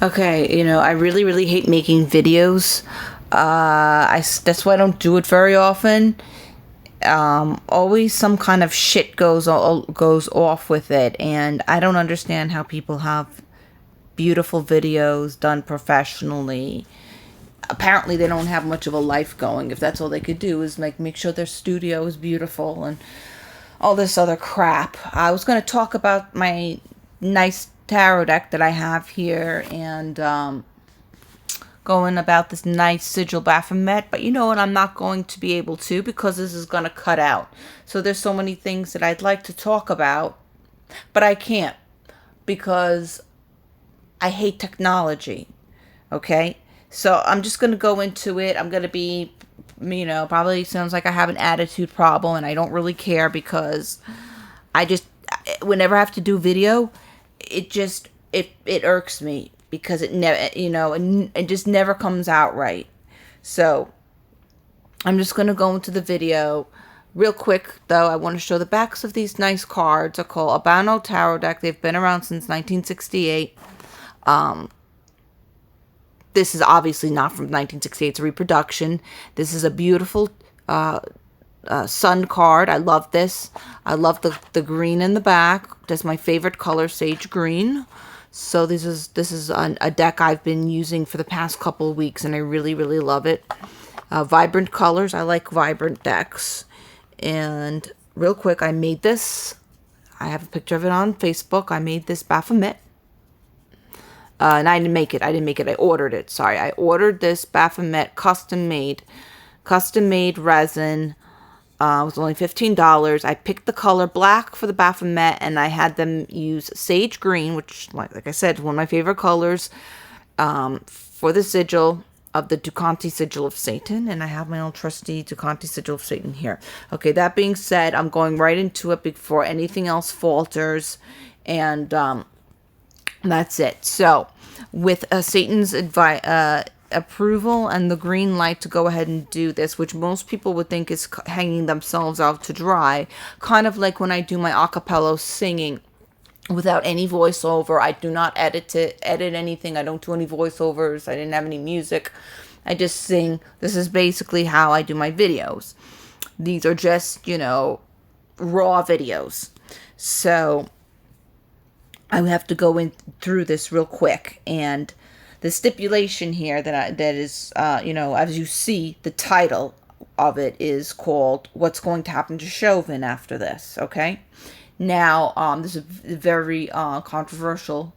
Okay, I really, really hate making videos. That's why I don't do it very often. Always some kind of shit goes off with it, and I don't understand how people have beautiful videos done professionally. Apparently, they don't have much of a life going. If that's all they could do is make sure their studio is beautiful and all this other crap. I was going to talk about my nice tarot deck that I have here, and going about this nice sigil Baphomet, but you know what, I'm not going to be able to because this is going to cut out. So there's so many things that I'd like to talk about, but I can't because I hate technology. Okay? So I'm just going to go into it. I'm going to be, probably sounds like I have an attitude problem, and I don't really care because whenever I have to do video, it irks me because it never, it just never comes out right. So I'm just going to go into the video real quick, though. I want to show the backs of these nice cards. Are called Albano Tarot Deck. They've been around since 1968. This is obviously not from 1968. It's a reproduction. This is a beautiful sun card. I love this. I love the green in the back. That's my favorite color, sage green. So this is a deck I've been using for the past couple of weeks, and I really, really love it. Vibrant colors. I like vibrant decks. And real quick, I made this. I have a picture of it on Facebook. I made this Baphomet. And I didn't make it. I ordered it. Sorry. I ordered this Baphomet custom made resin. It was only $15. I picked the color black for the Baphomet, and I had them use sage green, which, like I said, is one of my favorite colors, for the sigil of the Ducanti Sigil of Satan. And I have my own trusty Ducanti Sigil of Satan here. Okay, that being said, I'm going right into it before anything else falters. And that's it. So, with Satan's approval and the green light to go ahead and do this, which most people would think is hanging themselves out to dry, kind of like when I do my a cappella singing without any voiceover. I do not edit anything. I don't do any voiceovers. I didn't have any music. I just sing. This is basically how I do my videos. These are just, raw videos. So I have to go in through this real quick. And the stipulation here that is, as you see, the title of it is called "What's Going to Happen to Chauvin After This?" Okay. Now, this is a very controversial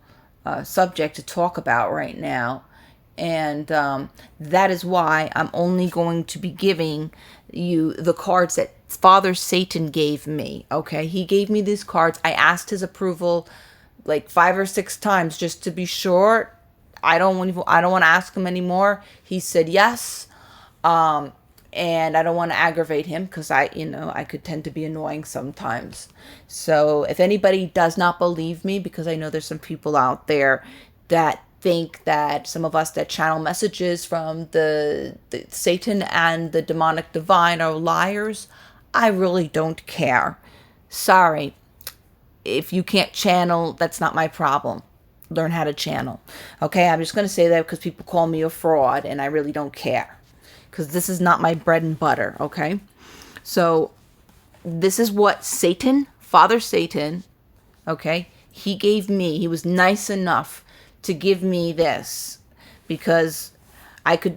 subject to talk about right now, and that is why I'm only going to be giving you the cards that Father Satan gave me. Okay, he gave me these cards. I asked his approval like 5 or 6 times just to be sure. I don't want to ask him anymore. He said yes. And I don't want to aggravate him because I could tend to be annoying sometimes. So if anybody does not believe me, because I know there's some people out there that think that some of us that channel messages from the Satan and the demonic divine are liars, I really don't care. Sorry. If you can't channel, that's not my problem. Learn how to channel. Okay, I'm just going to say that because people call me a fraud, and I really don't care. Because this is not my bread and butter, okay? So, this is what Father Satan, okay, he gave me. He was nice enough to give me this. Because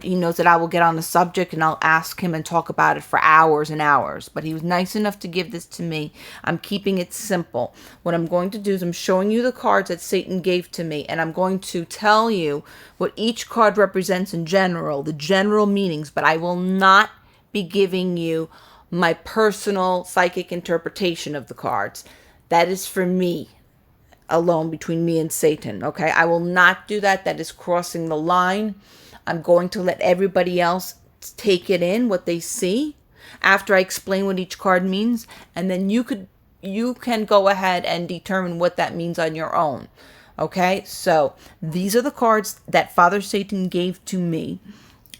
he knows that I will get on the subject and I'll ask him and talk about it for hours and hours. But he was nice enough to give this to me. I'm keeping it simple. What I'm going to do is I'm showing you the cards that Satan gave to me. And I'm going to tell you what each card represents in general, the general meanings. But I will not be giving you my personal psychic interpretation of the cards. That is for me alone, between me and Satan. Okay, I will not do that. That is crossing the line. I'm going to let everybody else take it in, what they see, after I explain what each card means. And then you can go ahead and determine what that means on your own. Okay, so these are the cards that Father Satan gave to me.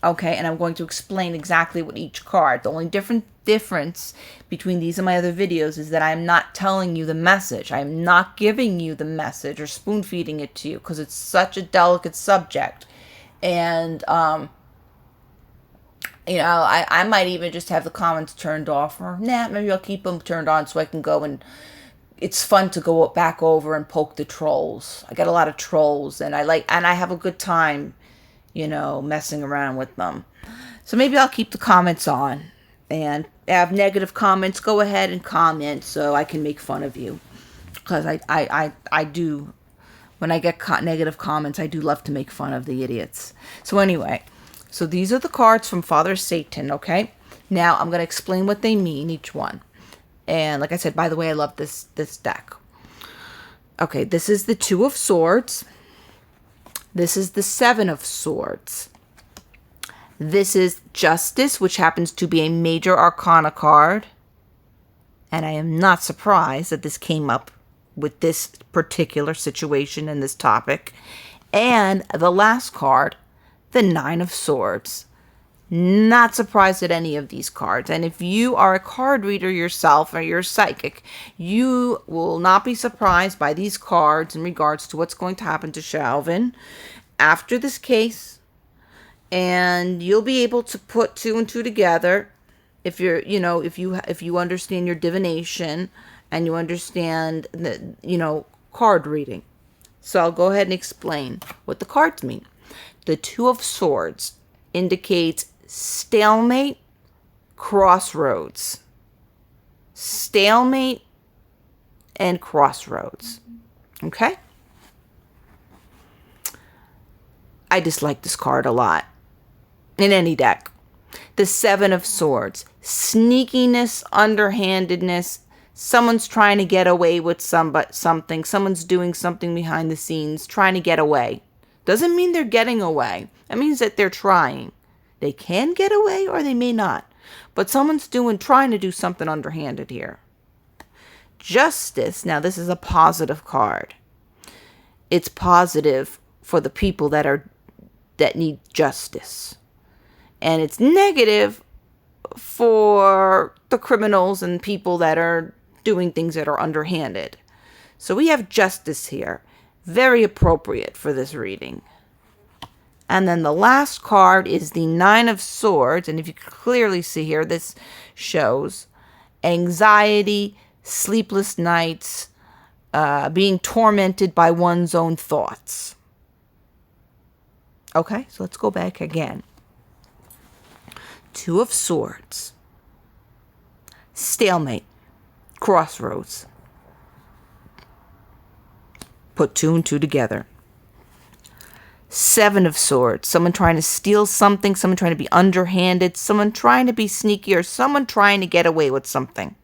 Okay, and I'm going to explain exactly what each card. The only difference between these and my other videos is that I'm not telling you the message. I'm not giving you the message or spoon feeding it to you because it's such a delicate subject. And I might even just have the comments turned off, or maybe I'll keep them turned on so I can go and it's fun to go back over and poke the trolls. I get a lot of trolls, and I have a good time, messing around with them. So maybe I'll keep the comments on, and have negative comments, go ahead and comment so I can make fun of you, because I do, when I get negative comments, I do love to make fun of the idiots. So anyway, so these are the cards from Father Satan, okay? Now I'm going to explain what they mean, each one. And like I said, by the way, I love this deck. Okay, this is the Two of Swords. This is the Seven of Swords. This is Justice, which happens to be a major arcana card. And I am not surprised that this came up with this particular situation and this topic. And the last card, the Nine of Swords. Not surprised at any of these cards. And if you are a card reader yourself or you're psychic, you will not be surprised by these cards in regards to what's going to happen to Chauvin after this case. And you'll be able to put two and two together if you're, if you understand your divination and you understand the, card reading. So I'll go ahead and explain what the cards mean. The Two of Swords indicates stalemate, crossroads. Stalemate and crossroads. Okay? I dislike this card a lot in any deck. The Seven of Swords. Sneakiness, underhandedness. Someone's trying to get away with something. Someone's doing something behind the scenes, trying to get away. Doesn't mean they're getting away. That means that they're trying. They can get away or they may not. But someone's trying to do something underhanded here. Justice. Now this is a positive card. It's positive for the people that need justice. And it's negative for the criminals and people that are doing things that are underhanded. So we have justice here. Very appropriate for this reading. And then the last card is the Nine of Swords. And if you can clearly see here, this shows anxiety, sleepless nights, being tormented by one's own thoughts. Okay, so let's go back again. Two of Swords. Stalemate. Crossroads. Put two and two together. Seven of Swords. Someone trying to steal something. Someone trying to be underhanded. Someone trying to be sneaky. Or someone trying to get away with something.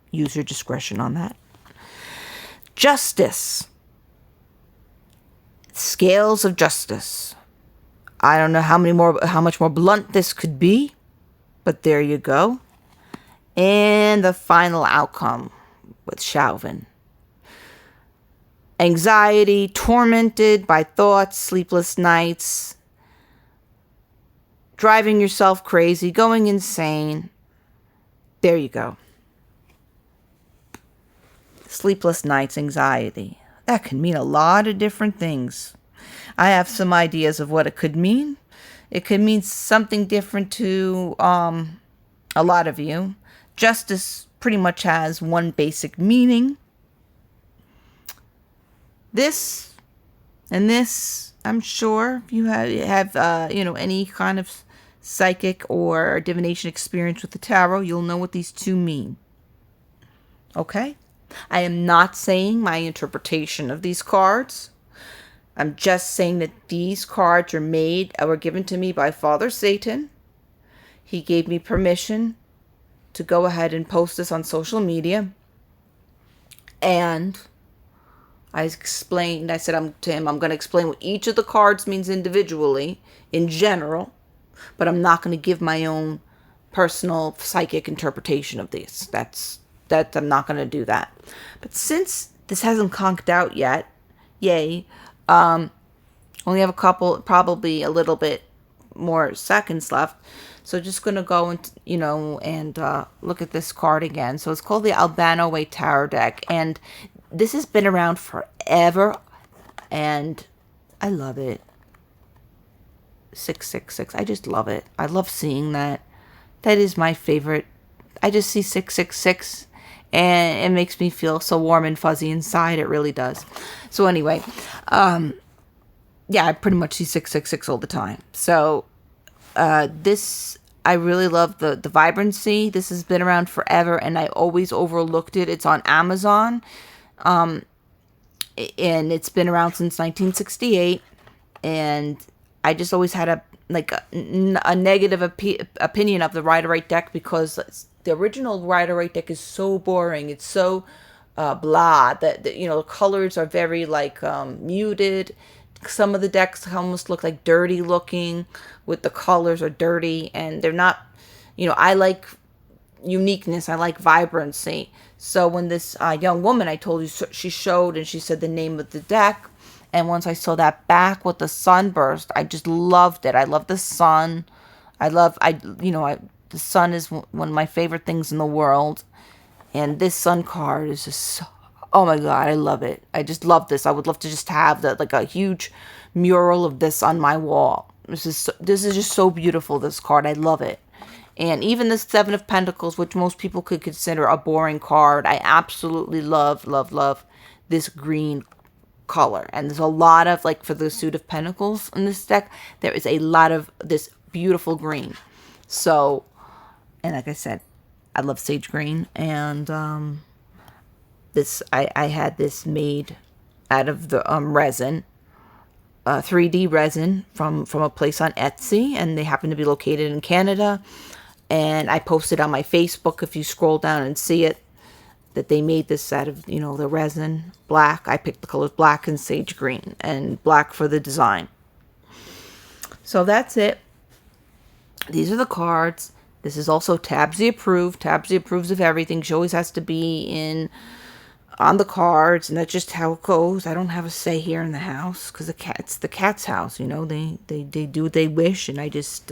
Use your discretion on that. Justice. Scales of justice. I don't know how much more blunt this could be. But there you go. And the final outcome with Chauvin. Anxiety, tormented by thoughts, sleepless nights, driving yourself crazy, going insane. There you go. Sleepless nights, anxiety. That can mean a lot of different things. I have some ideas of what it could mean. It could mean something different to a lot of you. Justice pretty much has one basic meaning. This and this, I'm sure, if you have any kind of psychic or divination experience with the tarot, you'll know what these two mean. Okay? I am not saying my interpretation of these cards. I'm just saying that these cards were given to me by Father Satan. He gave me permission to go ahead and post this on social media. And I said to him, I'm going to explain what each of the cards means individually, in general, but I'm not going to give my own personal psychic interpretation of these. I'm not going to do that. But since this hasn't conked out yet, yay, only have a couple, probably a little bit more seconds left. So just going to go and, and look at this card again. So it's called the Albano Way Tarot deck. And this has been around forever. And I love it. 666. I just love it. I love seeing that. That is my favorite. I just see 666 and it makes me feel so warm and fuzzy inside. It really does. So anyway, yeah, I pretty much see 666 all the time. So this, I really love the vibrancy. This has been around forever and I always overlooked it. It's on Amazon. And it's been around since 1968. And I just always had a negative opinion of the Rider-Waite deck because the original Rider-Waite deck is so boring. It's so blah. That the colors are very muted. Some of the decks almost look like dirty looking, with the colors are dirty, and they're not. I like uniqueness. I like vibrancy. So when this young woman, I told you, she showed and she said the name of the deck. And once I saw that back with the sunburst, I just loved it. I love the sun. The sun is one of my favorite things in the world. And this sun card is just so, oh my God, I love it. I just love this. I would love to just have a huge mural of this on my wall. This is just so beautiful, this card. I love it. And even the Seven of Pentacles, which most people could consider a boring card, I absolutely love, love, love this green color. And there's a lot of, for the Suit of Pentacles in this deck, there is a lot of this beautiful green. So, and like I said, I love sage green. And I had this made out of the resin, 3D resin from a place on Etsy, and they happen to be located in Canada. And I posted on my Facebook, if you scroll down and see it, that they made this out of, the resin black. I picked the colors black and sage green, and black for the design. So that's it. These are the cards. This is also Tabsy approved. Tabsy approves of everything. She always has to be on the cards, and that's just how it goes. I don't have a say here in the house because it's the cat's house. They do what they wish, and I just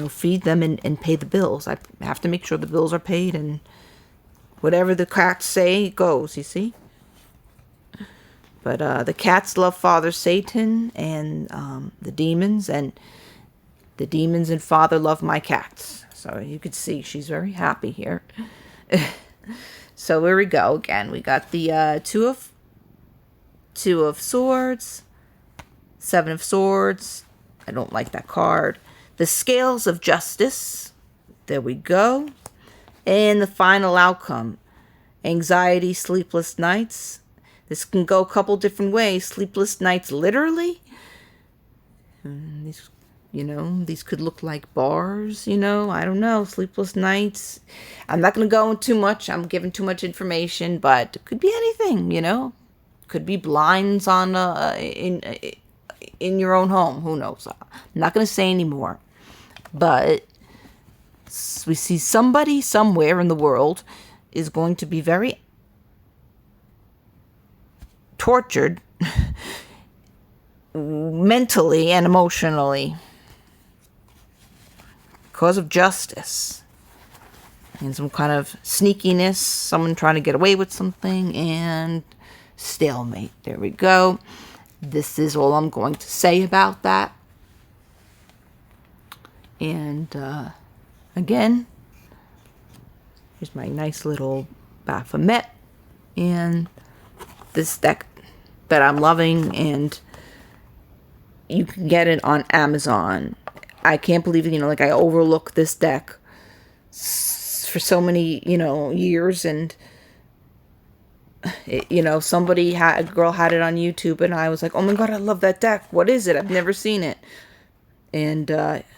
feed them and pay the bills. I have to make sure the bills are paid, and whatever the cats say goes, you see. But the cats love Father Satan and the demons, and the demons and Father love my cats. So you could see she's very happy here. So here we go again. We got the two of Swords, Seven of Swords. I don't like that card. The Scales of Justice. There we go. And the final outcome. Anxiety, sleepless nights. This can go a couple different ways. Sleepless nights literally. These could look like bars, I don't know. Sleepless nights. I'm not going to go into too much. I'm giving too much information, but it could be anything, Could be blinds on in your own home. Who knows? I'm not going to say any more. But we see somebody somewhere in the world is going to be very tortured mentally and emotionally because of justice and some kind of sneakiness, someone trying to get away with something, and stalemate. There we go. This is all I'm going to say about that. And again, here's my nice little BAPHOMET and this deck that I'm loving, and you can get it on Amazon. I can't believe it, I overlooked this deck for so many, years, and a girl had it on YouTube, and I was like, oh my God, I love that deck. What is it? I've never seen it. And